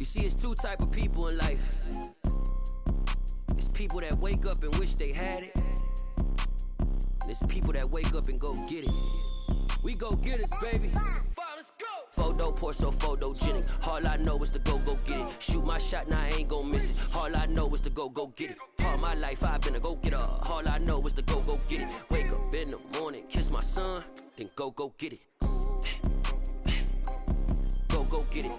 You see, it's two type of people in life. It's people that wake up and wish they had it. And it's people that wake up and go get it. We go get it, baby. Let's go. Photo pour so photogenic. All I know is to go get it. Shoot my shot, now I ain't gon' miss it. All I know is to go get it. All my life I've been a go-getter. All I know is to go get it. Wake up in the morning, kiss my son, then go get it. Go get it.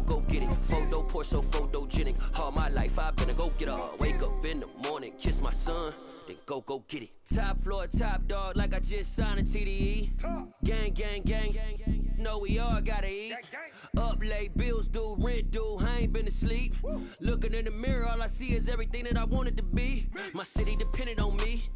Go get it. Photo pour so photogenic. All my life I've been a go-getter. Wake up in the morning, kiss my son, then go get it. Top floor, top dog, like I just signed a TDE. Gang, gang, gang, gang, gang. Know we all gotta eat. Up late, bills due, rent due, I ain't been asleep. Looking in the mirror, all I see is everything that I wanted to be. My city depended on me,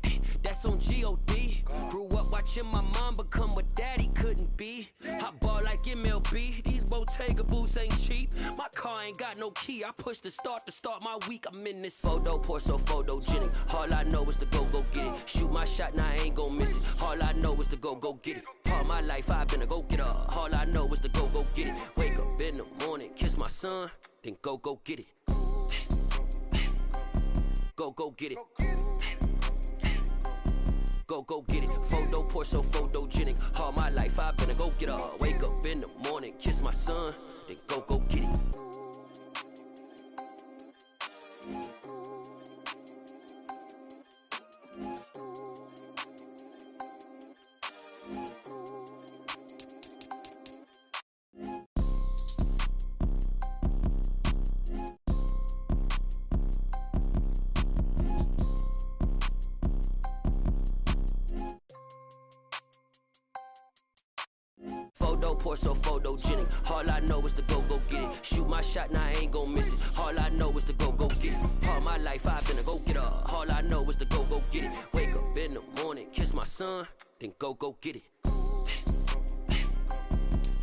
that's on G.O.D. Grew up watching my mom become what daddy couldn't be. I ball like MLB, these Bottega boots ain't cheap. My car ain't got no key, I push the start to start my week. I'm in this photo pour so photogenic. All I know is to go get it. Shoot my shot, now I ain't gon' miss it. All I know is to go get it. All my life I've been a go-getter. All I know is to go get it. Wake up in the morning, kiss my son, then go get it. Go get it. Go get it. Photo pour so photogenic. All my life I've been a go-getter. Wake up in the morning, kiss my son, then go get it. Photo pour so photogenic. All I know is to go get it. Shoot my shot, now I ain't gon' miss it. All I know is to go get it. All my life I've been a go-getter. All I know is to go get it. Wake up in the morning, kiss my son, then go get it.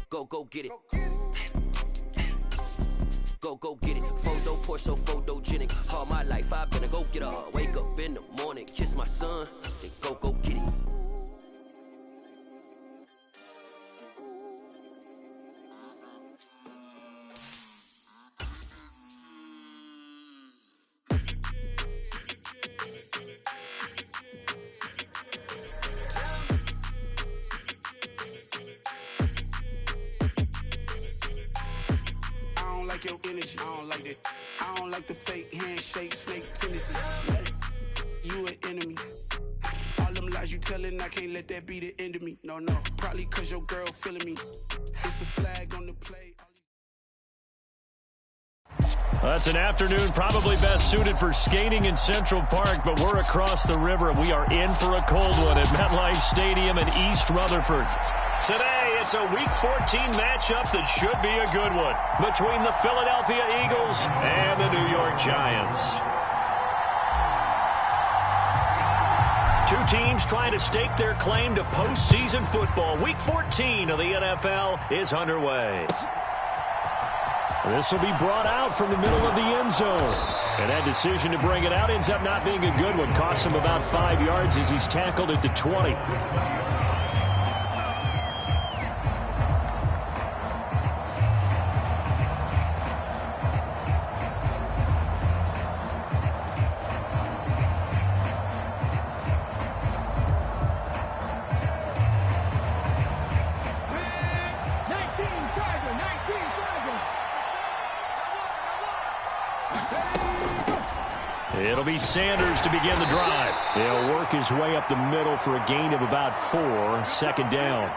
Go get it. Go get it. Photo pour so photogenic. All my life I've been a go-getter. Wake up in the morning, kiss my son, then go get it. Your energy, I don't like that. I don't like the fake handshake, snake tendency. You an enemy. All them lies you telling, I can't let that be the end of me. No, probably cause your girl feeling me. It's a flag on the play. That's an afternoon probably best suited for skating in Central Park, but we're across the river. We are in for a cold one at MetLife Stadium in East Rutherford. Today, it's a Week 14 matchup that should be a good one between the Philadelphia Eagles and the New York Giants. Two teams trying to stake their claim to postseason football. Week 14 of the NFL is underway. This will be brought out from the middle of the end zone. And that decision to bring it out ends up not being a good one. Costs him about 5 yards as he's tackled at the 20. It'll be Sanders to begin the drive. He'll work his way up the middle for a gain of about 4, second down.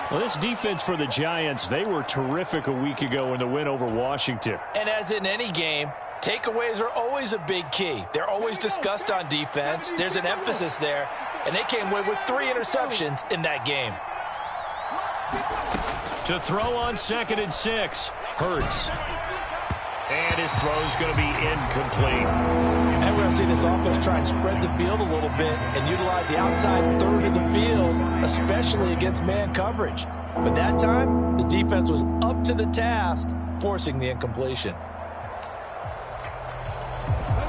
Well, this defense for the Giants, they were terrific a week ago in the win over Washington. And as in any game, takeaways are always a big key. They're always discussed on defense. There's an emphasis there, and they came away with 3 interceptions in that game. To throw on 2nd and 6, Hurts. And his throw's going to be incomplete. And we're going to see this offense try and spread the field a little bit and utilize the outside third of the field, especially against man coverage. But that time, the defense was up to the task, forcing the incompletion.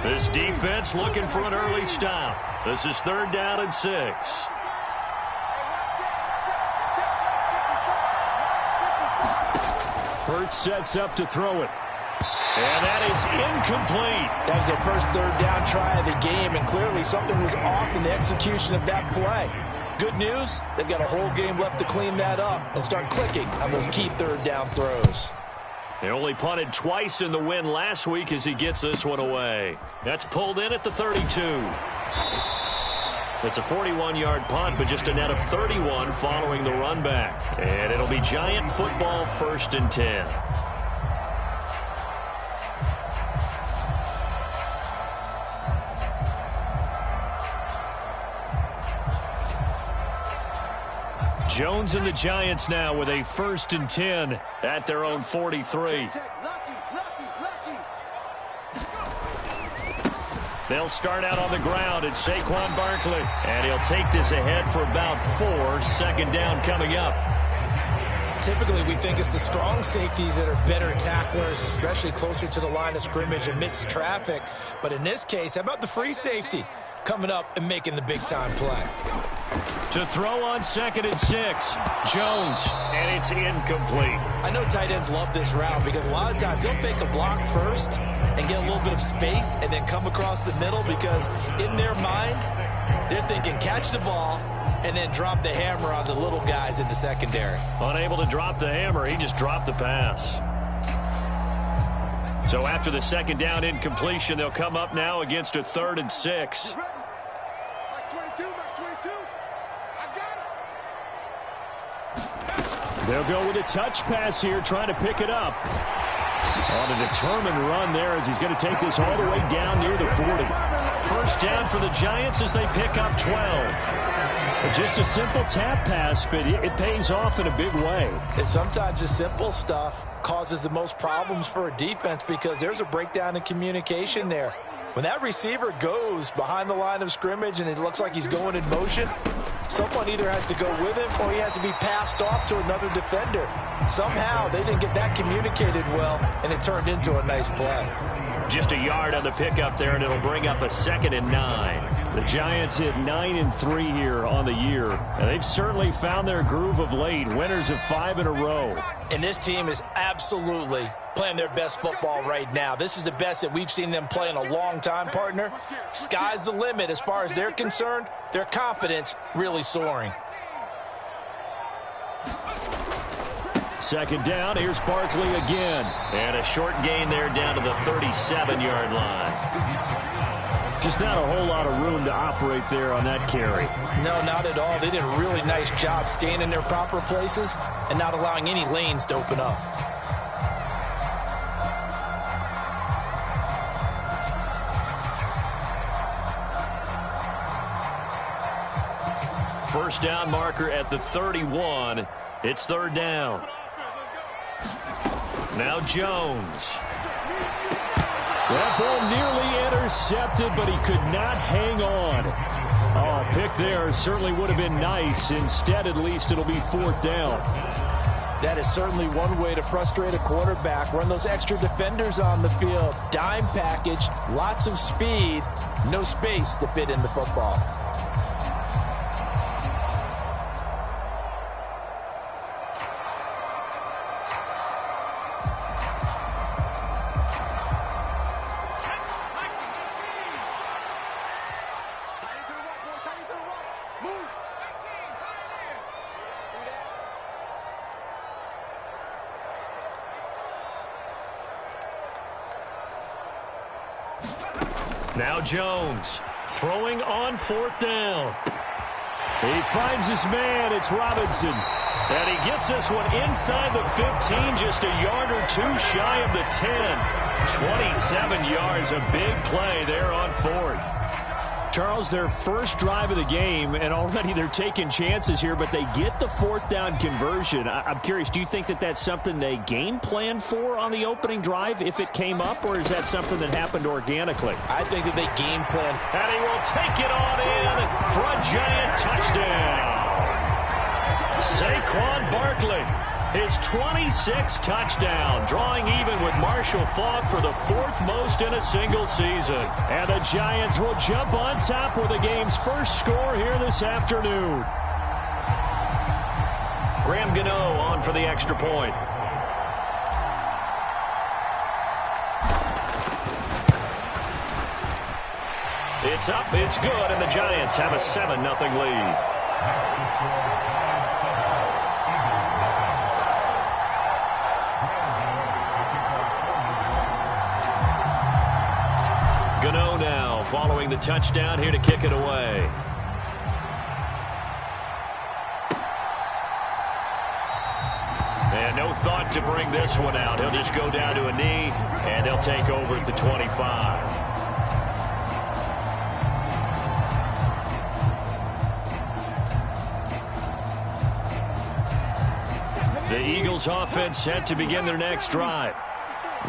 This defense looking for an early stop. This is 3rd down and 6. Hurts sets up to throw it. And that is incomplete. That was their first third down try of the game, and clearly something was off in the execution of that play. Good news, they've got a whole game left to clean that up and start clicking on those key third down throws. They only punted twice in the win last week as he gets this one away. That's pulled in at the 32. It's a 41-yard punt, but just a net of 31 following the run back. And it'll be Giant football 1st and 10. Jones and the Giants now with a 1st and 10 at their own 43. They'll start out on the ground. It's Saquon Barkley. And he'll take this ahead for about 4. 2nd down coming up. Typically, we think it's the strong safeties that are better tacklers, especially closer to the line of scrimmage amidst traffic. But in this case, how about the free safety coming up and making the big-time play? To throw on 2nd and 6. Jones. And it's incomplete. I know tight ends love this route because a lot of times they'll fake a block first and get a little bit of space and then come across the middle because in their mind, they're thinking catch the ball and then drop the hammer on the little guys in the secondary. Unable to drop the hammer, he just dropped the pass. So after the 2nd down incompletion, they'll come up now against a 3rd and 6. They'll go with a touch pass here, trying to pick it up. On a determined run there as he's going to take this all the way down near the 40. 1st down for the Giants as they pick up 12. Just a simple tap pass, but it pays off in a big way. And sometimes the simple stuff causes the most problems for a defense because there's a breakdown in communication there. When that receiver goes behind the line of scrimmage and it looks like he's going in motion, someone either has to go with him or he has to be passed off to another defender. Somehow they didn't get that communicated well, and it turned into a nice play. Just a yard on the pickup there, and it'll bring up a 2nd and 9. The Giants hit 9-3 here on the year, and they've certainly found their groove of late. Winners of 5 in a row. And this team is absolutely playing their best football right now. This is the best that we've seen them play in a long time, partner. Sky's the limit as far as they're concerned. Their confidence really soaring. 2nd down, here's Barkley again. And a short gain there down to the 37-yard line. Just not a whole lot of room to operate there on that carry. No, not at all. They did a really nice job staying in their proper places and not allowing any lanes to open up. First down marker at the 31. It's 3rd down. Now Jones. That ball nearly intercepted, but he could not hang on. Oh, pick there certainly would have been nice. Instead, at least, it'll be 4th down. That is certainly one way to frustrate a quarterback. Run those extra defenders on the field. Dime package, lots of speed, no space to fit in the football. Now Jones throwing on 4th down. He finds his man. It's Robinson. And he gets this one inside the 15, just a yard or 2 shy of the 10. 27 yards, a big play there on 4th. Charles, their first drive of the game, and already they're taking chances here, but they get the 4th down conversion. I'm curious, do you think that that's something they game planned for on the opening drive if it came up, or is that something that happened organically? I think that they game plan. And he will take it on in for a Giant touchdown. Saquon Barkley, his 26th touchdown, drawing even with Marshall Faulk for the 4th most in a single season. And the Giants will jump on top with the game's first score here this afternoon. Graham Gano on for the extra point. It's up, it's good, and the Giants have a 7-0 lead. Gano now following the touchdown here to kick it away. And no thought to bring this one out. He'll just go down to a knee, and they'll take over at the 25. The Eagles offense set to begin their next drive.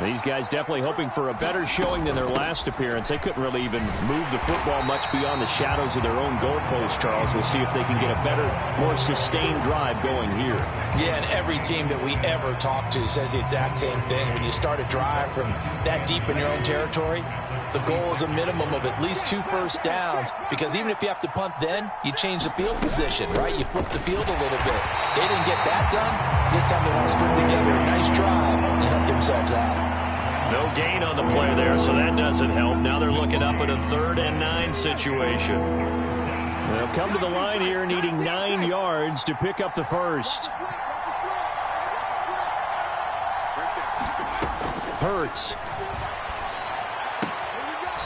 These guys definitely hoping for a better showing than their last appearance. They couldn't really even move the football much beyond the shadows of their own goalpost, Charles. We'll see if they can get a better, more sustained drive going here. Yeah, and every team that we ever talk to says the exact same thing. When you start a drive from that deep in your own territory, the goal is a minimum of at least 2 first downs, because even if you have to punt then, you change the field position, right? You flip the field a little bit. They didn't get that done. This time they want to string together a nice drive and help themselves out. No gain on the play there, so that doesn't help. Now they're looking up at a 3rd and 9 situation. They'll come to the line here needing 9 yards to pick up the first. Hurts.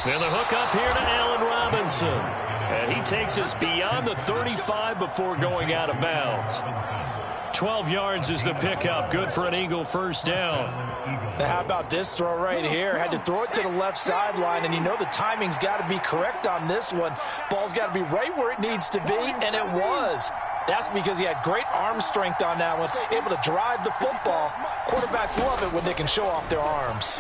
And the hook up here to Allen Robinson. And he takes us beyond the 35 before going out of bounds. 12 yards is the pickup. Good for an Eagle first down. Now how about this throw right here? Had to throw it to the left sideline, and you know the timing's got to be correct on this one. Ball's got to be right where it needs to be, and it was. That's because he had great arm strength on that one, able to drive the football. Quarterbacks love it when they can show off their arms.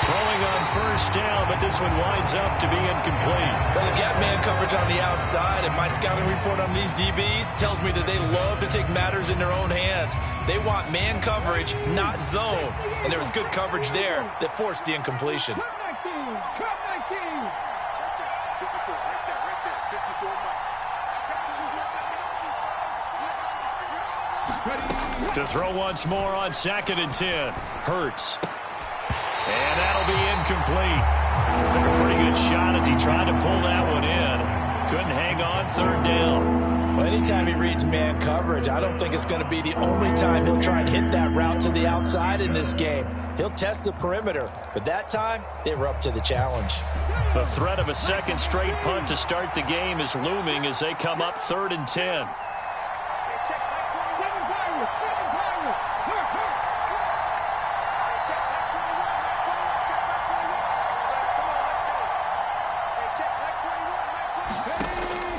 Throwing on first down, but this one winds up to be incomplete. Well, they've got man coverage on the outside, and my scouting report on these DBs tells me that they love to take matters in their own hands. They want man coverage, not zone. And there was good coverage there that forced the incompletion. To throw once more on 2nd and 10. Hurts. And that'll be incomplete. Took a pretty good shot as he tried to pull that one in. Couldn't hang on 3rd down. Well, anytime he reads man coverage, I don't think it's going to be the only time he'll try and hit that route to the outside in this game. He'll test the perimeter, but that time they were up to the challenge. The threat of a 2nd straight punt to start the game is looming as they come up 3rd and 10.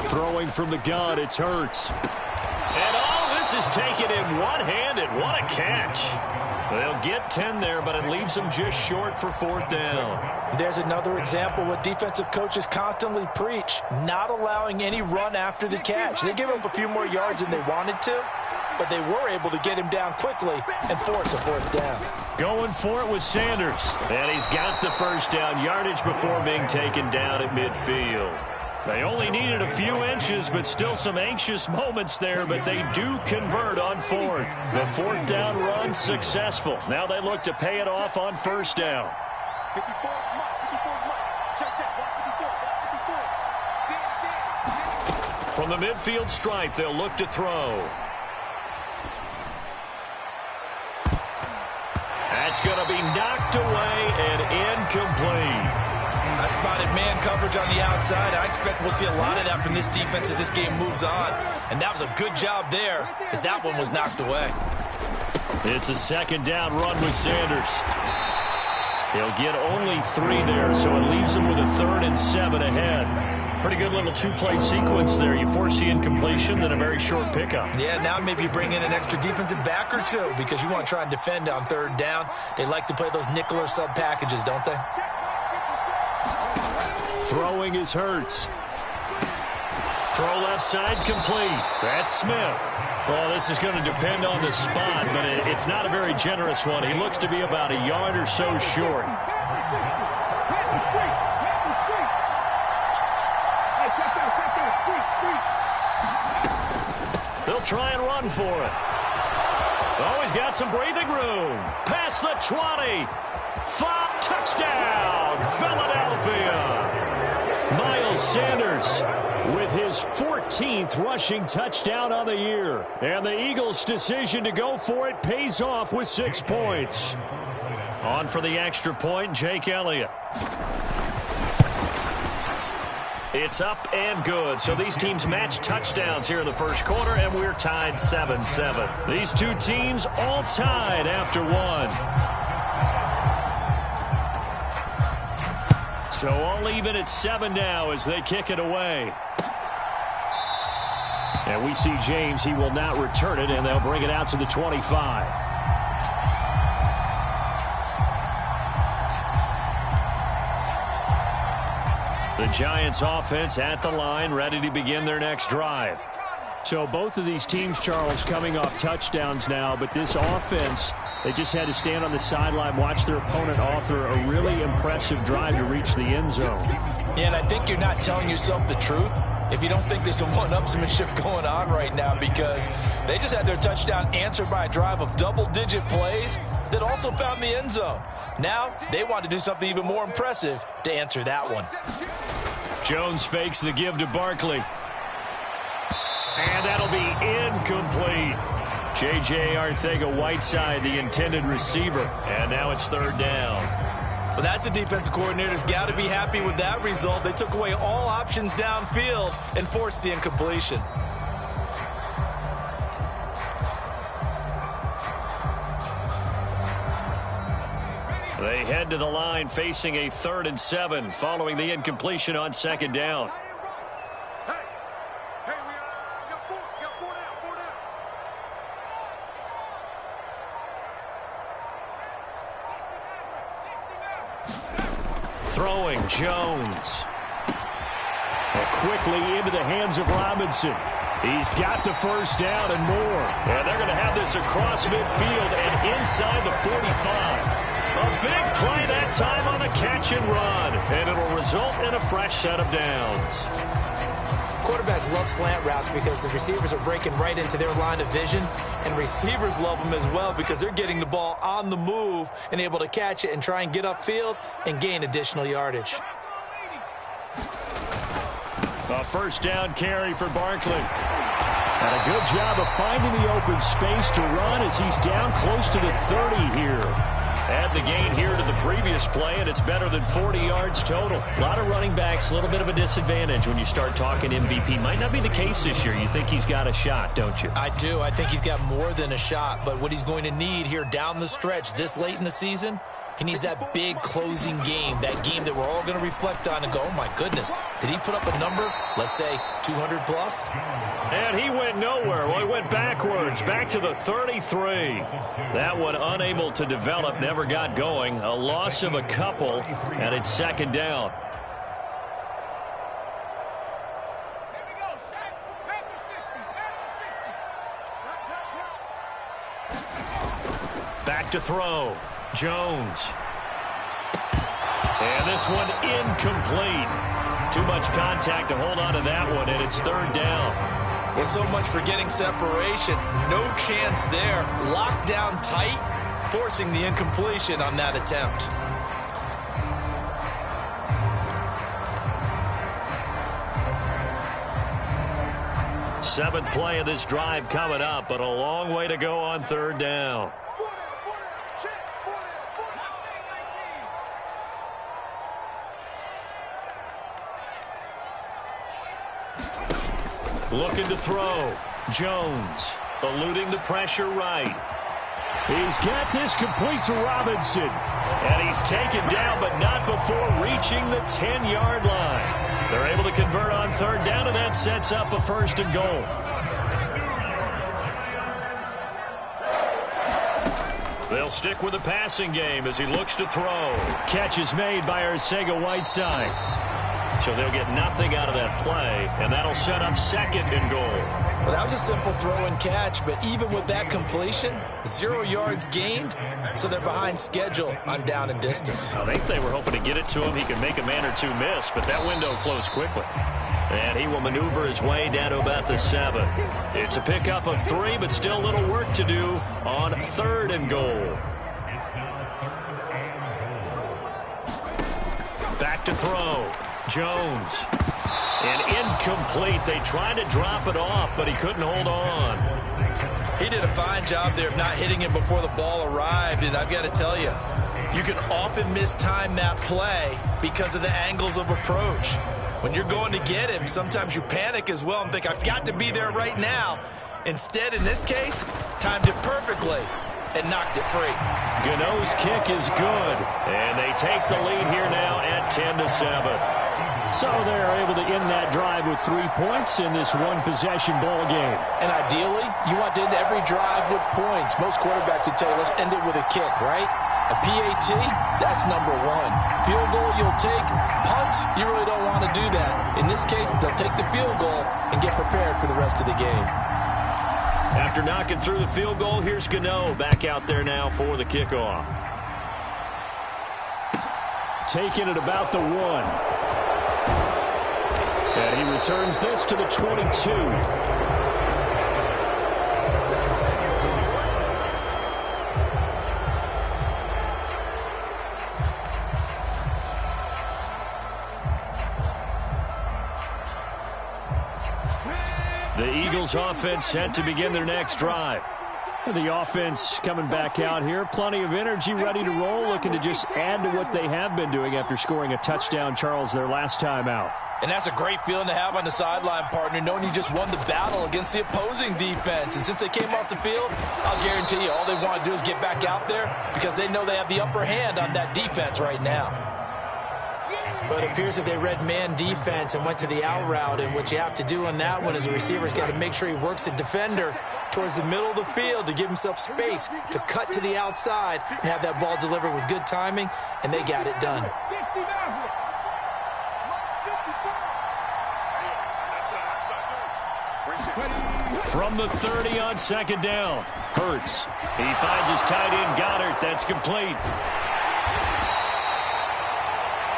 Throwing from the gun, it's Hurts. And all this is taken in one-handed. What a catch. They'll get 10 there, but it leaves them just short for 4th down. There's another example what defensive coaches constantly preach, not allowing any run after the catch. They give up a few more yards than they wanted to, but they were able to get him down quickly and force a 4th down. Going for it with Sanders. And he's got the first down, yardage before being taken down at midfield. They only needed a few inches, but still some anxious moments there, but they do convert on 4th. The 4th down run successful. Now they look to pay it off on 1st down. From the midfield stripe, they'll look to throw. That's going to be knocked away and incomplete. I spotted man coverage on the outside. I expect we'll see a lot of that from this defense as this game moves on. And that was a good job there as that one was knocked away. It's a 2nd down run with Sanders. He'll get only 3 there, so it leaves him with a 3rd and 7 ahead. Pretty good little 2-play sequence there. You force the incompletion, then a very short pickup. Yeah, now maybe you bring in an extra defensive back or two because you want to try and defend on 3rd down. They like to play those nickel or sub packages, don't they? Throwing is Hurts. Throw left side complete. That's Smith. Well, this is going to depend on the spot, but it's not a very generous one. He looks to be about a yard or so short. They'll try and run for it. Oh, he's got some breathing room. Past the 20. Touchdown, Philadelphia. Miles Sanders with his 14th rushing touchdown on the year. And the Eagles' decision to go for it pays off with 6 points. On for the extra point, Jake Elliott. It's up and good. So these teams match touchdowns here in the first quarter, and we're tied 7-7. These two teams all tied after one. So all even at 7 now as they kick it away. And we see James. He will not return it, and they'll bring it out to the 25. The Giants offense at the line, ready to begin their next drive. So both of these teams, Charles, coming off touchdowns now, but this offense, they just had to stand on the sideline, watch their opponent offer a really impressive drive to reach the end zone. Yeah, and I think you're not telling yourself the truth if you don't think there's some one-upsmanship going on right now, because they just had their touchdown answered by a drive of double-digit plays that also found the end zone. Now they want to do something even more impressive to answer that one. Jones fakes the give to Barkley. And that'll be incomplete. J.J. Arcega-Whiteside, the intended receiver. And now it's third down. Well, that's a defensive coordinator's got to be happy with that result. They took away all options downfield and forced the incompletion. They head to the line facing a 3rd and 7 following the incompletion on second down. Throwing Jones. Quickly into the hands of Robinson. He's got the first down and more. And they're going to have this across midfield and inside the 45. A big play that time on a catch and run. And it'll result in a fresh set of downs. Quarterbacks love slant routes because the receivers are breaking right into their line of vision, and receivers love them as well because they're getting the ball on the move and able to catch it and try and get upfield and gain additional yardage. A first down carry for Barkley. And a good job of finding the open space to run as he's down close to the 30 here. Add the gain here to the previous play, and it's better than 40 yards total. A lot of running backs, a little bit of a disadvantage when you start talking MVP. Might not be the case this year. You think he's got a shot, don't you? I do. I think he's got more than a shot, but what he's going to need here down the stretch this late in the season, he needs that big closing game, that game that we're all going to reflect on and go, oh my goodness, did he put up a number, let's say 200 plus? And he went nowhere. Well, he went backwards, back to the 33. That one unable to develop, never got going. A loss of a couple, and it's second down. Back to throw. Jones. And this one incomplete. Too much contact to hold on to that one, and it's third down. Well, so much for getting separation. No chance there. Locked down tight, forcing the incompletion on that attempt. Seventh play of this drive coming up, but a long way to go on third down. Looking to throw. Jones eluding the pressure right. He's got this complete to Robinson. And he's taken down, but not before reaching the 10-yard line. They're able to convert on third down, and that sets up a first and goal. They'll stick with the passing game as he looks to throw. Catch is made by Arcega-Whiteside. So they'll get nothing out of that play, and that'll set up second and goal. Well, that was a simple throw and catch, but even with that completion, 0 yards gained, so they're behind schedule on down and distance. I think they were hoping to get it to him. He could make a man or two miss, but that window closed quickly. And he will maneuver his way down to about the 7. It's a pickup of 3, but still a little work to do on third and goal. Back to throw. Jones. And incomplete. They tried to drop it off, but he couldn't hold on. He did a fine job there of not hitting him before the ball arrived, and I've got to tell you, you can often mistime that play because of the angles of approach. When you're going to get him, sometimes you panic as well and think, I've got to be there right now. Instead, in this case, timed it perfectly and knocked it free. Gano's kick is good, and they take the lead here now at 10-7. So they're able to end that drive with 3 points in this one-possession ball game. And ideally, you want to end every drive with points. Most quarterbacks would tell you, let's end it with a kick, right? A PAT, that's number one. Field goal you'll take. Punts, you really don't want to do that. In this case, they'll take the field goal and get prepared for the rest of the game. After knocking through the field goal, here's Gano back out there now for the kickoff. Taking it about the 1. And he returns this to the 22. The Eagles offense set to begin their next drive. The offense coming back out here. Plenty of energy, ready to roll, looking to just add to what they have been doing after scoring a touchdown, Charles, their last time out. And that's a great feeling to have on the sideline, partner, knowing you just won the battle against the opposing defense. And since they came off the field, I'll guarantee you all they want to do is get back out there because they know they have the upper hand on that defense right now. But it appears that they read man defense and went to the out route, and what you have to do on that one is the receiver's got to make sure he works the defender towards the middle of the field to give himself space to cut to the outside and have that ball delivered with good timing, and they got it done. From the 30 on second down, Hurts. He finds his tight end, Goddard. That's complete.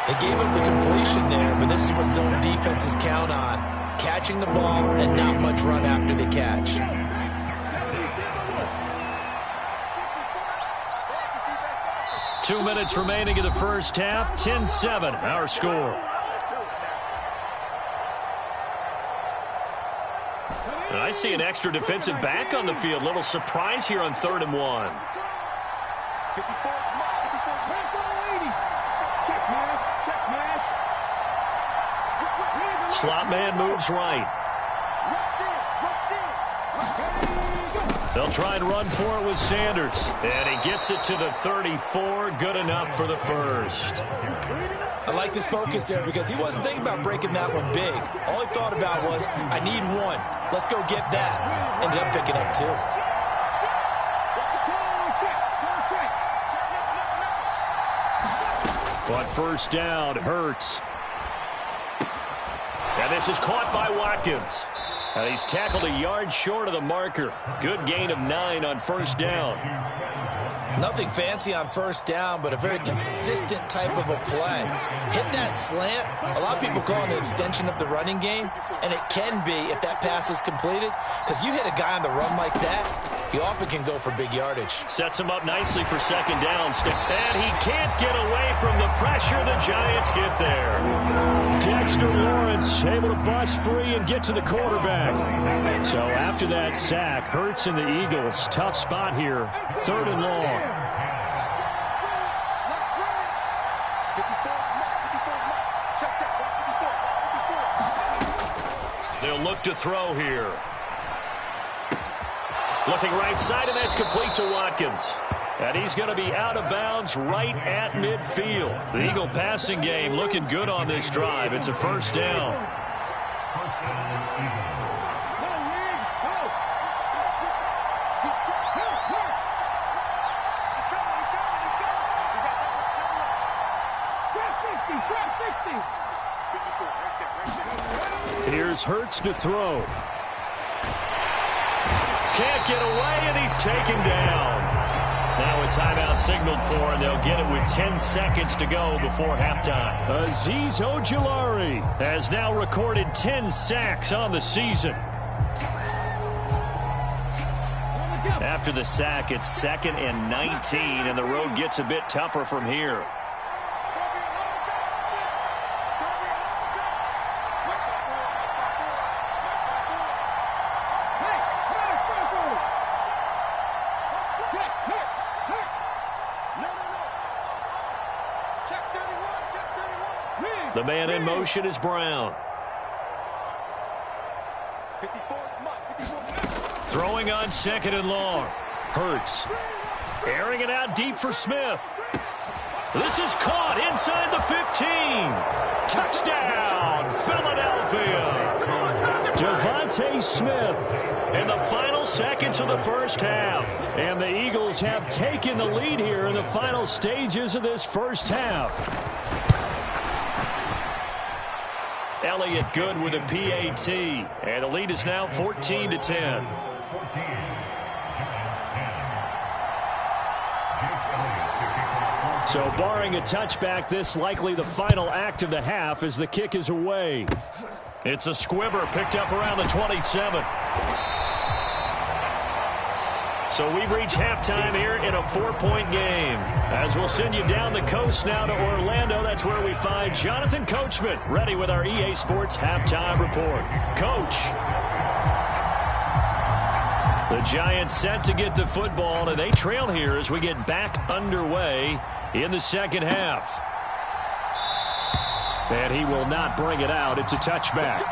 They gave up the completion there, but this is what zone defenses count on. Catching the ball and not much run after the catch. Two minutes remaining in the first half. 10-7, our score. And I see an extra defensive back on the field. Little surprise here on 3rd and 1. Slot man moves right. They'll try and run for it with Sanders. And he gets it to the 34. Good enough for the first. I like his focus there because he wasn't thinking about breaking that one big. All he thought about was, I need one. Let's go get that. Ended up picking up 2. But first down, Hurts. And this is caught by Watkins. And he's tackled a yard short of the marker. Good gain of 9 on first down. Nothing fancy on first down, but a very consistent type of a play. Hit that slant. A lot of people call it an extension of the running game, and it can be if that pass is completed, because you hit a guy on the run like that, he often can go for big yardage. Sets him up nicely for second down. And he can't get away from the pressure. The Giants get there. Dexter Lawrence able to bust free and get to the quarterback. So after that sack, Hurts and the Eagles, tough spot here. 3rd and long. They'll look to throw here. Looking right side, and that's complete to Watkins. And he's going to be out of bounds right at midfield. The Eagle passing game looking good on this drive. It's a first down. Here's Hurts to throw. Can't get away, and he's taken down. Now a timeout signaled for, and they'll get it with 10 seconds to go before halftime. Azeez Ojulari has now recorded 10 sacks on the season. After the sack, it's 2nd and 19, and the road gets a bit tougher from here. The man in motion is Brown. Throwing on second and long. Hurts. Airing it out deep for Smith. This is caught inside the 15. Touchdown, Philadelphia. Devontae Smith in the final seconds of the first half. And the Eagles have taken the lead here in the final stages of this first half. Elliott good with a PAT. And the lead is now 14-10. So barring a touchback, this likely the final act of the half as the kick is away. It's a squibber picked up around the 27. So we've reached halftime here in a 4-point game. As we'll send you down the coast now to Orlando, that's where we find Jonathan Coachman ready with our EA Sports Halftime Report. Coach. The Giants set to get the football, and they trail here as we get back underway in the second half. And he will not bring it out. It's a touchback.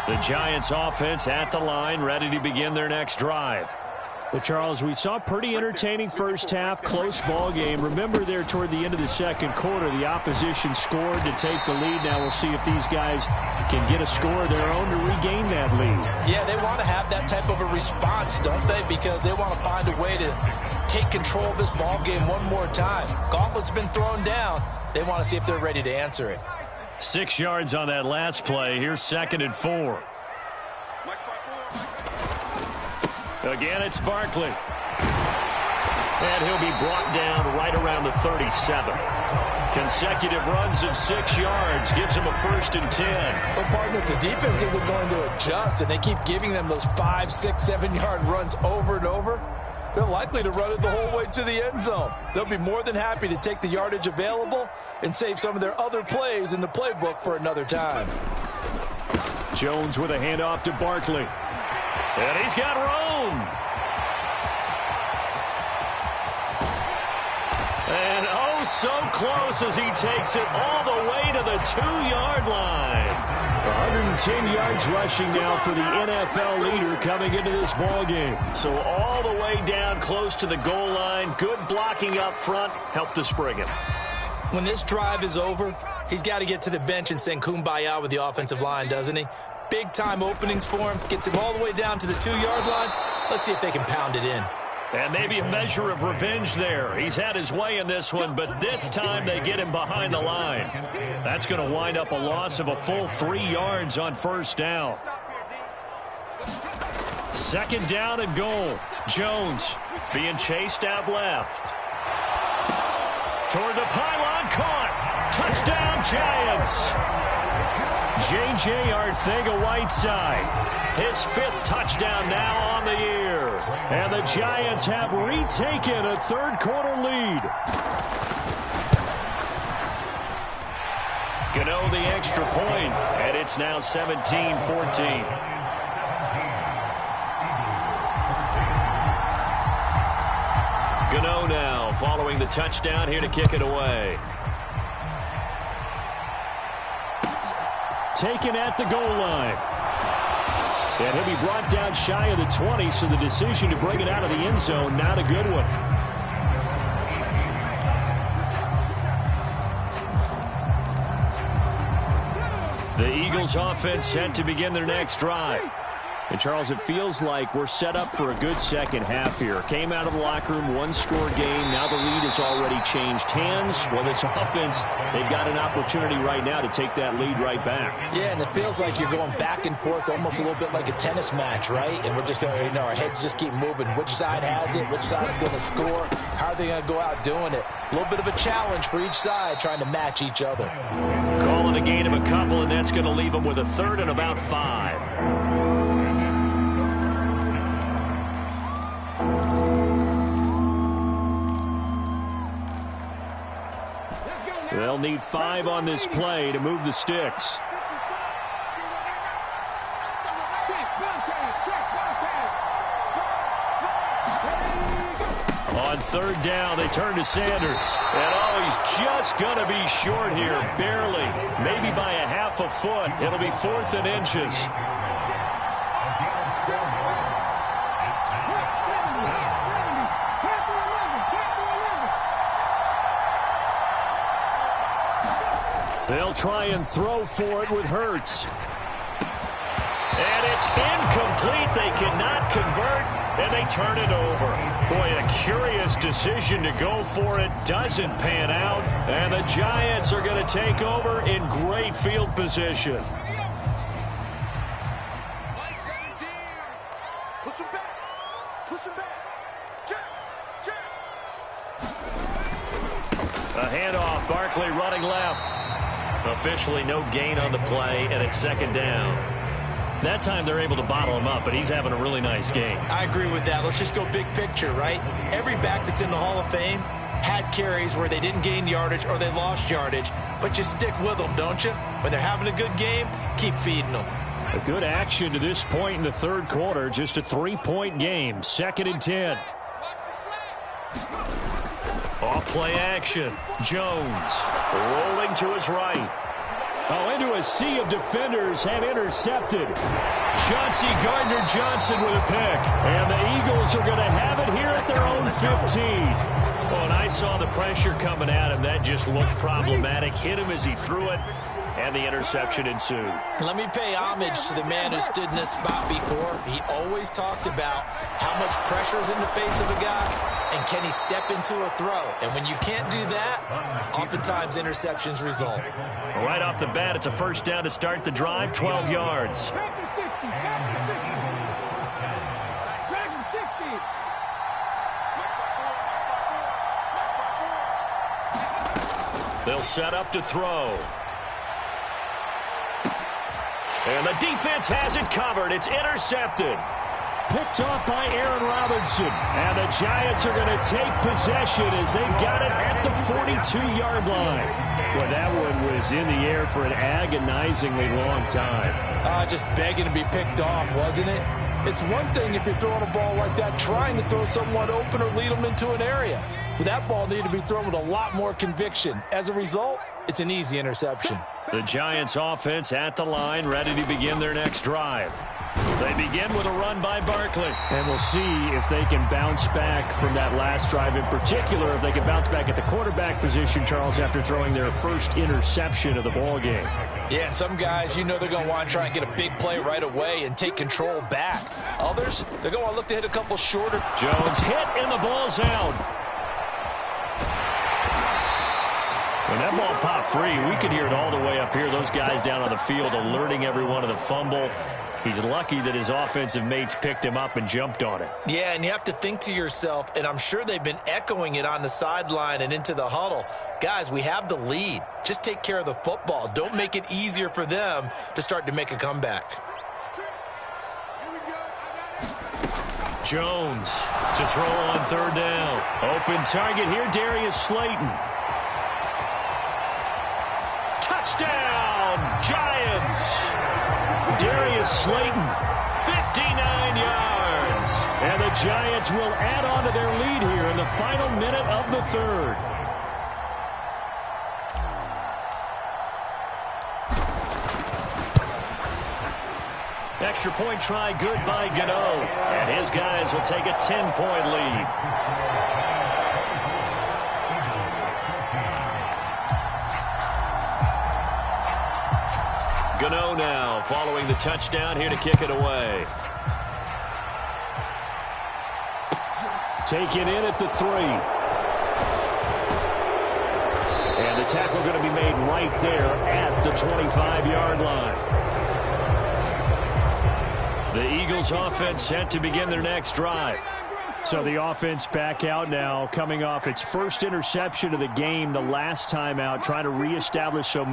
The Giants offense at the line, ready to begin their next drive. Well, Charles, we saw a pretty entertaining first half, close ball game. Remember there toward the end of the second quarter, the opposition scored to take the lead. Now we'll see if these guys can get a score of their own to regain that lead. Yeah, they want to have that type of a response, don't they? Because they want to find a way to take control of this ball game one more time. Gauntlet's been thrown down. They want to see if they're ready to answer it. 6 yards on that last play. Here's 2nd and 4. Again, it's Barkley. And he'll be brought down right around the 37. Consecutive runs of 6 yards gives him a 1st and 10. Well, partner, the defense isn't going to adjust, and they keep giving them those 5, 6, 7-yard runs over and over. They're likely to run it the whole way to the end zone. They'll be more than happy to take the yardage available and save some of their other plays in the playbook for another time. Jones with a handoff to Barkley. And he's got room. And oh, so close as he takes it all the way to the 2-yard line. 110 yards rushing now for the NFL leader coming into this ball game. So all the way down close to the goal line. Good blocking up front. Helped to spring him. When this drive is over, he's got to get to the bench and sing kumbaya with the offensive line, doesn't he? Big-time openings for him. Gets him all the way down to the 2-yard line. Let's see if they can pound it in. And maybe a measure of revenge there. He's had his way in this one, but this time they get him behind the line. That's going to wind up a loss of a full 3 yards on 1st down. 2nd down and goal. Jones being chased out left. Toward the pylon, caught. Touchdown, Giants. J.J. Arcega-Whiteside, his 5th touchdown now on the year. And the Giants have retaken a 3rd quarter lead. Gano the extra point, and it's now 17-14. Gano now following the touchdown here to kick it away. Taken at the goal line. And he'll be brought down shy of the 20, so the decision to bring it out of the end zone, not a good one. The Eagles offense set to begin their next drive. And, Charles, it feels like we're set up for a good second half here. Came out of the locker room, 1-score game. Now the lead has already changed hands. Well, this offense, they've got an opportunity right now to take that lead right back. Yeah, and it feels like you're going back and forth almost a little bit like a tennis match, right? And we're just, our heads just keep moving. Which side has it? Which side's going to score? How are they going to go out doing it? A little bit of a challenge for each side trying to match each other. Calling a gain of a couple, and that's going to leave them with a 3rd and about 5. They'll need 5 on this play to move the sticks. On third down, they turn to Sanders. And he's just going to be short here, barely. Maybe by a half a foot. It'll be 4th and inches. They'll try and throw for it with Hurts. And it's incomplete. They cannot convert, and they turn it over. Boy, a curious decision to go for it. Doesn't pan out, and the Giants are going to take over in great field position. A handoff, Barkley running left. Officially no gain on the play, and it's 2nd down. That time they're able to bottle him up, but he's having a really nice game. I agree with that. Let's just go big picture, right? Every back that's in the Hall of Fame had carries where they didn't gain yardage or they lost yardage, but you stick with them, don't you? When they're having a good game, keep feeding them. A good action to this point in the 3rd quarter. Just a 3-point game. 2nd and 10. Off play action. Jones rolling to his right. Into a sea of defenders and intercepted. Chauncey Gardner-Johnson with a pick. And the Eagles are going to have it here at their own 15. Oh, and I saw the pressure coming at him. That just looked problematic. Hit him as he threw it. And the interception ensued. Let me pay homage to the man who stood in this spot before. He always talked about how much pressure is in the face of a guy and can he step into a throw. And when you can't do that, oftentimes interceptions result. Right off the bat, it's a 1st down to start the drive, 12 yards. They'll set up to throw. And the defense has it covered. It's intercepted. Picked off by Aaron Robinson. And the Giants are going to take possession as they've got it at the 42-yard line. Boy, that one was in the air for an agonizingly long time. Just begging to be picked off, wasn't it? It's one thing if you're throwing a ball like that, trying to throw someone open or lead them into an area. But that ball needed to be thrown with a lot more conviction. As a result, it's an easy interception. The Giants offense at the line, ready to begin their next drive. They begin with a run by Barkley. And we'll see if they can bounce back from that last drive, in particular, if they can bounce back at the quarterback position, Charles, after throwing their first interception of the ball game. Yeah, and some guys, you know they're going to want to try and get a big play right away and take control back. Others, they're going to look to hit a couple shorter. Jones hit, and the ball's out. When that ball popped free, we could hear it all the way up here. Those guys down on the field alerting everyone of the fumble. He's lucky that his offensive mates picked him up and jumped on it. Yeah, and you have to think to yourself, and I'm sure they've been echoing it on the sideline and into the huddle. Guys, we have the lead. Just take care of the football. Don't make it easier for them to start to make a comeback. Jones to throw on 3rd down. Open target here, Darius Slayton. Touchdown, Giants! Darius Slayton, 59 yards. And the Giants will add on to their lead here in the final minute of the 3rd. Extra point try good by Gano. And his guys will take a 10-point lead. Gano now following the touchdown here to kick it away. Taken in at the 3. And the tackle going to be made right there at the 25-yard line. The Eagles offense set to begin their next drive. So the offense back out now, coming off its first interception of the game the last time out, trying to reestablish some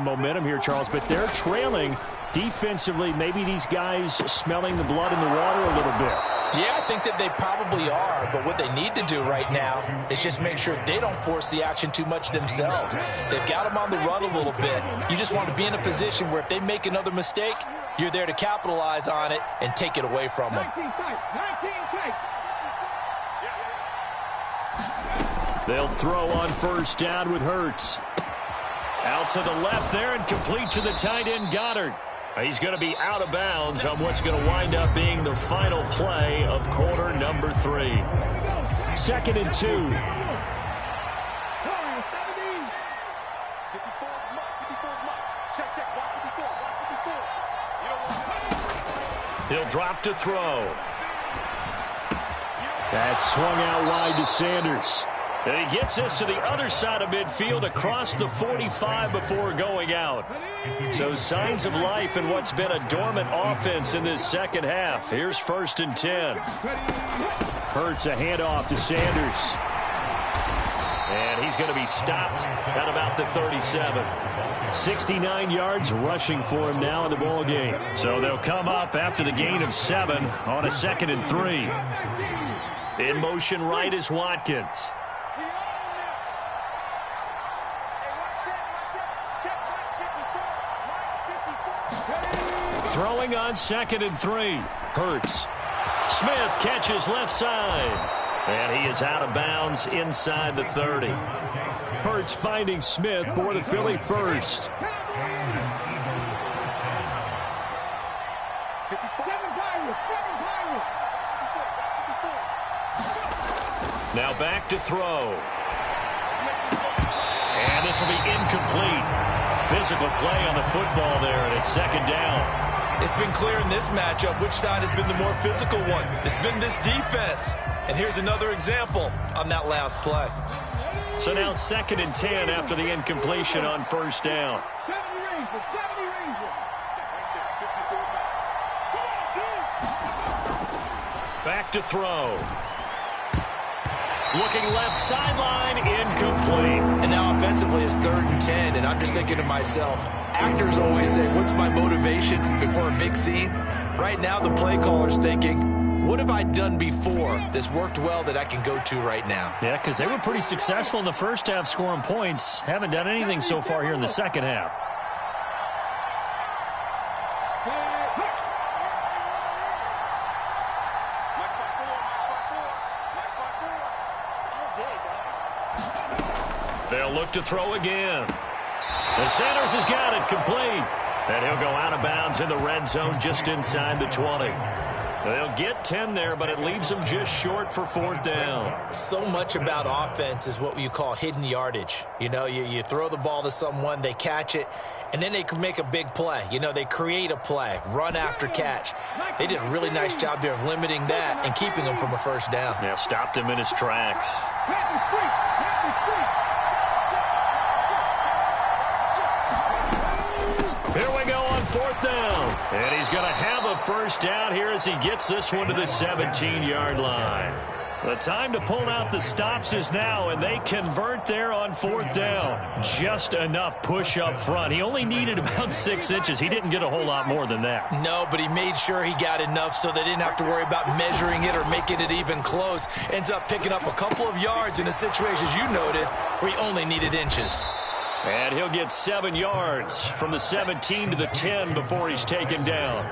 momentum here, Charles. But they're trailing defensively. Maybe these guys smelling the blood in the water a little bit. Yeah, I think that they probably are, but what they need to do right now is just make sure they don't force the action too much themselves. They've got them on the run a little bit. You just want to be in a position where if they make another mistake, you're there to capitalize on it and take it away from them. They'll throw on first down with Hurts. Out to the left there and complete to the tight end Goddard. He's going to be out of bounds on what's going to wind up being the final play of quarter number 3. 2nd and 2. He'll drop to throw. That's swung out wide to Sanders. And he gets this to the other side of midfield across the 45 before going out. So signs of life in what's been a dormant offense in this second half. Here's 1st and 10. Hurts a handoff to Sanders. And he's going to be stopped at about the 37. 69 yards rushing for him now in the ball game. So they'll come up after the gain of 7 on a 2nd and 3. In motion right is Watkins. Throwing on 2nd and 3. Hurts. Smith catches left side. And he is out of bounds inside the 30. Hurts finding Smith for the Philly first. Now back to throw. And this will be incomplete. Physical play on the football there, and it's 2nd down. It's been clear in this matchup which side has been the more physical one. It's been this defense. And here's another example on that last play. So now 2nd and 10 after the incompletion on first down. Back to throw. Looking left sideline, incomplete. And now offensively it's 3rd and 10, and I'm just thinking to myself, actors always say, what's my motivation before a big scene? Right now the play caller's thinking, what have I done before that's worked well that I can go to right now? Yeah, because they were pretty successful in the first half scoring points. Haven't done anything so far here in the second half. They'll look to throw again. And Sanders has got it complete. And he'll go out of bounds in the red zone just inside the 20. They'll get 10 there, but it leaves them just short for 4th down. So much about offense is what you call hidden yardage. You know, you throw the ball to someone, they catch it, and then they can make a big play. You know, they create a play, run after catch. They did a really nice job there of limiting that and keeping him from a first down. Yeah, stopped him in his tracks. Here we go on 4th down. And he's going to have a first down here as he gets this one to the 17-yard line. The time to pull out the stops is now, and they convert there on 4th down. Just enough push up front. He only needed about 6 inches. He didn't get a whole lot more than that. No, but he made sure he got enough so they didn't have to worry about measuring it or making it even close. Ends up picking up a couple of yards in a situation, as you noted, where he only needed inches. And he'll get 7 yards from the 17 to the 10 before he's taken down.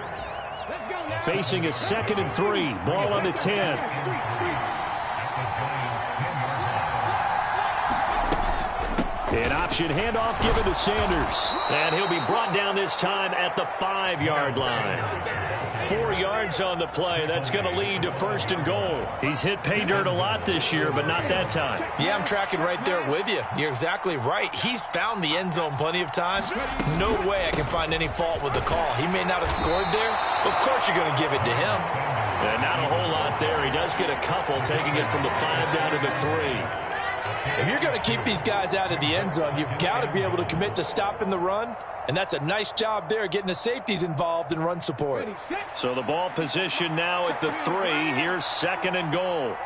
Facing a 2nd and 3. Ball on the 10. An option handoff given to Sanders. And he'll be brought down this time at the 5-yard line. 4 yards on the play. That's going to lead to 1st and goal. He's hit pay dirt a lot this year, but not that time. Yeah, I'm tracking right there with you. You're exactly right. He's found the end zone plenty of times. No way I can find any fault with the call. He may not have scored there, but of course you're going to give it to him. And not a whole lot there. He does get a couple, taking it from the 5 down to the 3. If you're going to keep these guys out of the end zone, you've got to be able to commit to stopping the run, and that's a nice job there, getting the safeties involved in run support. So the ball position now at the 3. Here's 2nd and goal.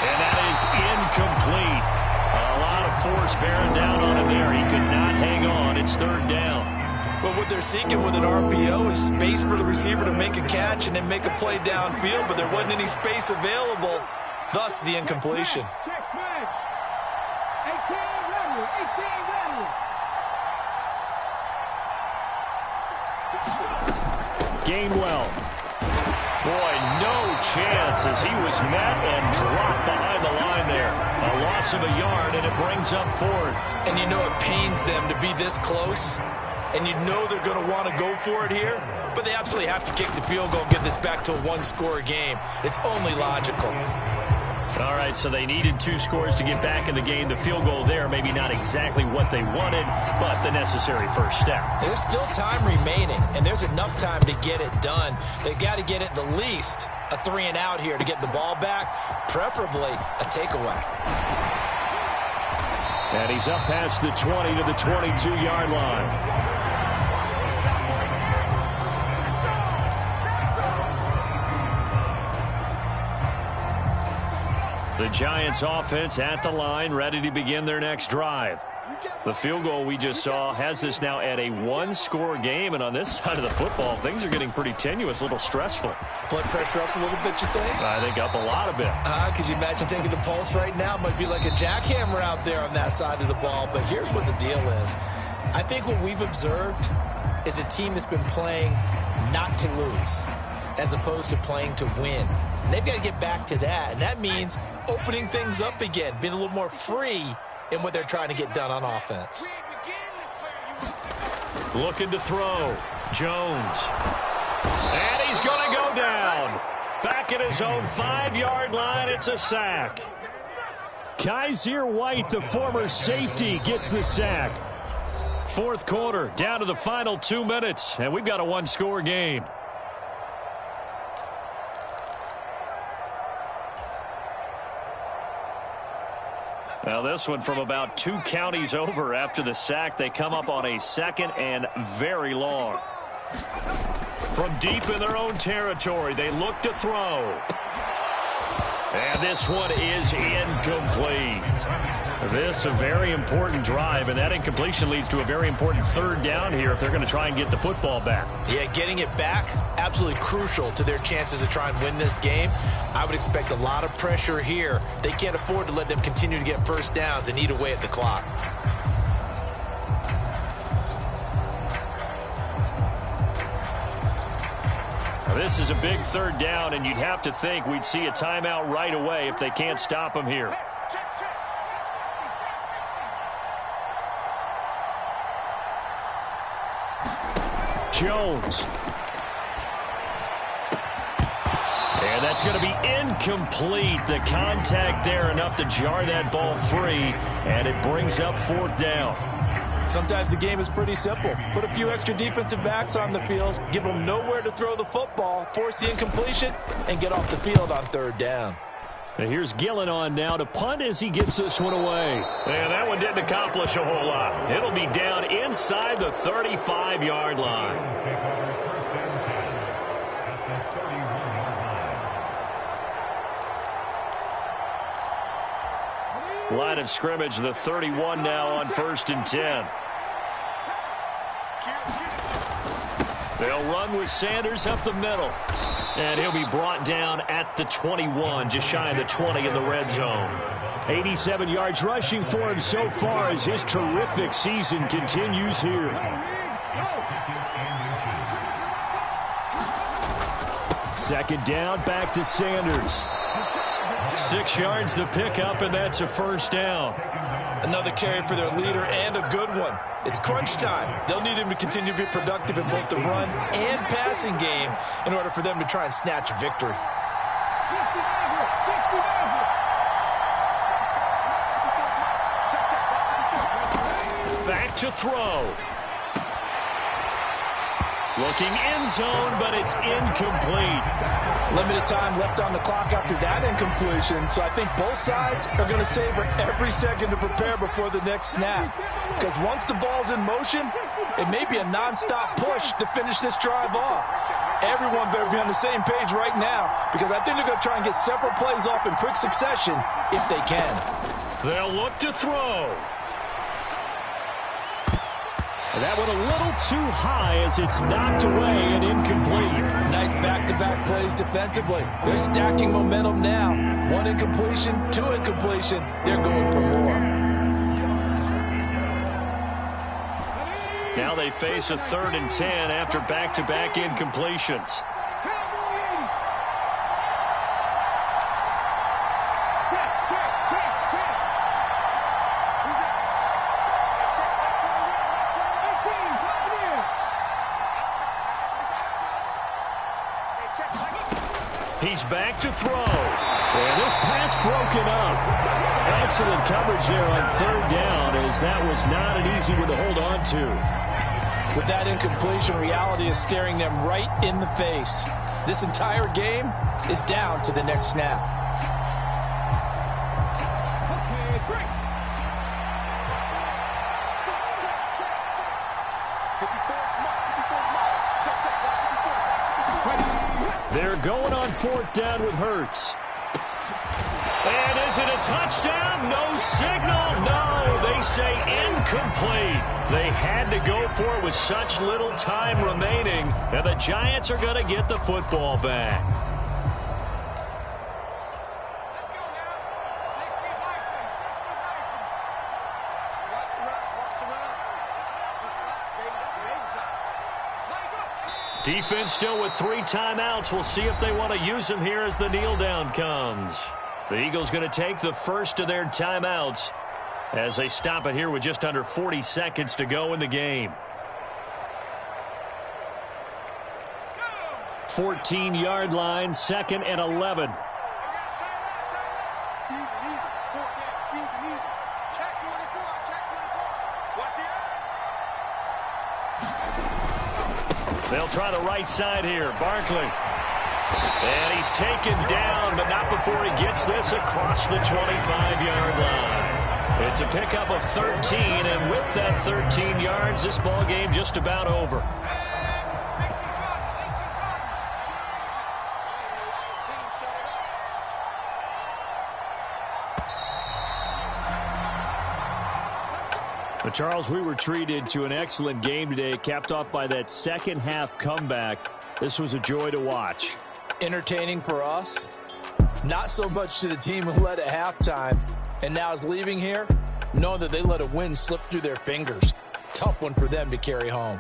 And that is incomplete. A lot of force bearing down on him there. He could not hang on. It's 3rd down. But what they're seeking with an RPO is space for the receiver to make a catch and then make a play downfield, but there wasn't any space available, thus the incompletion. Gainwell. Boy, no chance as he was met and dropped behind the line there. A loss of a yard, and it brings up fourth. And you know it pains them to be this close, and you know they're going to want to go for it here, but they absolutely have to kick the field goal and get this back to a one-score game. It's only logical. All right, so they needed 2 scores to get back in the game. The field goal there, maybe not exactly what they wanted, but the necessary first step. There's still time remaining, and there's enough time to get it done. They got to get at the least a 3-and-out here to get the ball back, preferably a takeaway. And he's up past the 20 to the 22-yard line. The Giants offense at the line, ready to begin their next drive. The field goal we just saw has us now at a one-score game, and on this side of the football, things are getting pretty tenuous, a little stressful. Blood pressure up a little bit, you think? I think up a lot of it. Could you imagine taking the pulse right now? Might be like a jackhammer out there on that side of the ball, but here's what the deal is. I think what we've observed is a team that's been playing not to lose as opposed to playing to win. And they've got to get back to that, and that means opening things up again, being a little more free in what they're trying to get done on offense. Looking to throw. Jones. And he's going to go down. Back at his own 5-yard line, it's a sack. Kaiser White, the former safety, gets the sack. Fourth quarter, down to the final 2 minutes, and we've got a one-score game. Now this one from about 2 counties over after the sack. They come up on a 2nd and very long. From deep in their own territory, they look to throw. And this one is incomplete. This a very important drive, and that incompletion leads to a very important 3rd down here if they're going to try and get the football back. Yeah, getting it back, absolutely crucial to their chances to try and win this game. I would expect a lot of pressure here. They can't afford to let them continue to get first downs and eat away at the clock. This is a big 3rd down, and you'd have to think we'd see a timeout right away if they can't stop them here. Jones. And that's going to be incomplete. The contact there enough to jar that ball free, and it brings up 4th down. Sometimes the game is pretty simple. Put a few extra defensive backs on the field, give them nowhere to throw the football, force the incompletion, and get off the field on 3rd down. And here's Gillen on now to punt as he gets this one away. And that one didn't accomplish a whole lot. It'll be down inside the 35-yard line. Line of scrimmage, the 31 now on 1st and 10. They'll run with Sanders up the middle. And he'll be brought down at the 21, just shy of the 20 in the red zone. 87 yards rushing for him so far as his terrific season continues here. Second down, back to Sanders. 6 yards the pickup, and that's a first down. Another carry for their leader and a good one. It's crunch time. They'll need him to continue to be productive in both the run and passing game in order for them to try and snatch a victory. Back to throw. Looking end zone, but it's incomplete. Limited time left on the clock after that incompletion, so I think both sides are going to savor every second to prepare before the next snap. Because once the ball's in motion, it may be a nonstop push to finish this drive off. Everyone better be on the same page right now, because I think they're going to try and get several plays off in quick succession if they can. They'll look to throw. That one a little too high as it's knocked away and incomplete. Nice back-to-back plays defensively. They're stacking momentum now. 1 incompletion, 2 incompletion. They're going for more. Now they face a 3rd and 10 after back-to-back incompletions. He's back to throw. And this pass broken up. Excellent coverage there on 3rd down, as that was not an easy one to hold on to. With that incompletion, reality is staring them right in the face. This entire game is down to the next snap. They're going on 4th down with Hurts. And is it a touchdown? No signal. No, they say incomplete. They had to go for it with such little time remaining. And the Giants are going to get the football back. Defense still with 3 timeouts. We'll see if they want to use them here as the kneel down comes. The Eagles going to take the first of their timeouts as they stop it here with just under 40 seconds to go in the game. 14-yard line, 2nd and 11. They'll try the right side here. Barkley. And he's taken down, but not before he gets this across the 25-yard line. It's a pickup of 13, and with that 13 yards, this ball game just about over. But Charles, we were treated to an excellent game today, capped off by that second-half comeback. This was a joy to watch. Entertaining for us, not so much to the team who led at halftime, and now is leaving here, knowing that they let a win slip through their fingers. Tough one for them to carry home.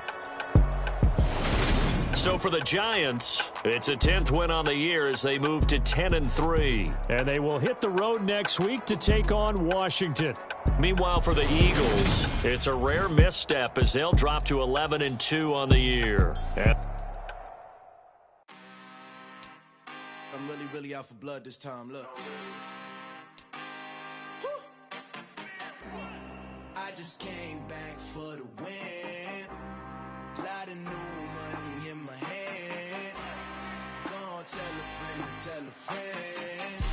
So for the Giants, it's a 10th win on the year as they move to 10-3. And they will hit the road next week to take on Washington. Meanwhile, for the Eagles, it's a rare misstep as they'll drop to 11-2 on the year. I'm really out for blood this time. Look. I just came back for the win. Lot of new money in my hand. Gonna tell a friend to tell a friend.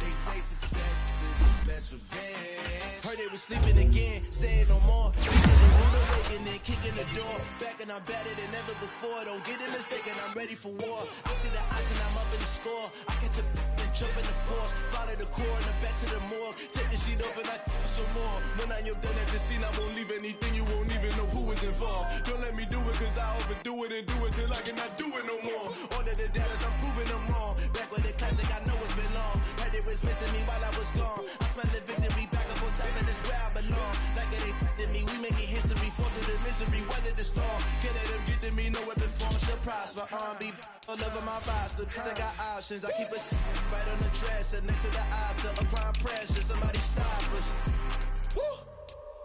They say success is the best revenge. Heard they was sleeping again, saying no more. This is a rude awakening, kicking the door. Back and I'm better than ever before. Don't get it mistaken, I'm ready for war. I see the ice and I'm up in the score. I catch a and jump in the Porsche. Follow the core and I'm back to the morgue. Take the sheet off and I some more. When I am done at the scene, I won't leave anything. You won't even know who was involved. Don't let me do it cause I overdo it and do it till I cannot do it no more. All of the doubters, I'm proving them wrong. Back with the classic, I know it's been long. Heard they was missing me while I was gone. I smell the victory back up on top and it's where I belong. Like it ain't to me, we making history. Fall through the misery, weather the storm. Can't let them get to me, no weapon form should prosper. R&B all over my vibes, the I got options. I keep it right on the dresser next to the Oscar. Applying pressure, somebody stop us. Woo!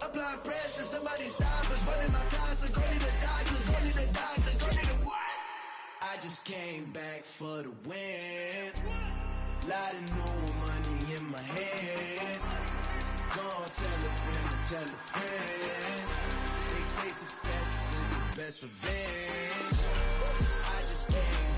Applying pressure, somebody stop us. Running my concert, go need a doctor, go need a doctor, go need a what? I just came back for the win. Lot of new money in my hand. Gonna tell a friend to tell a friend. They say success is the best revenge. I just came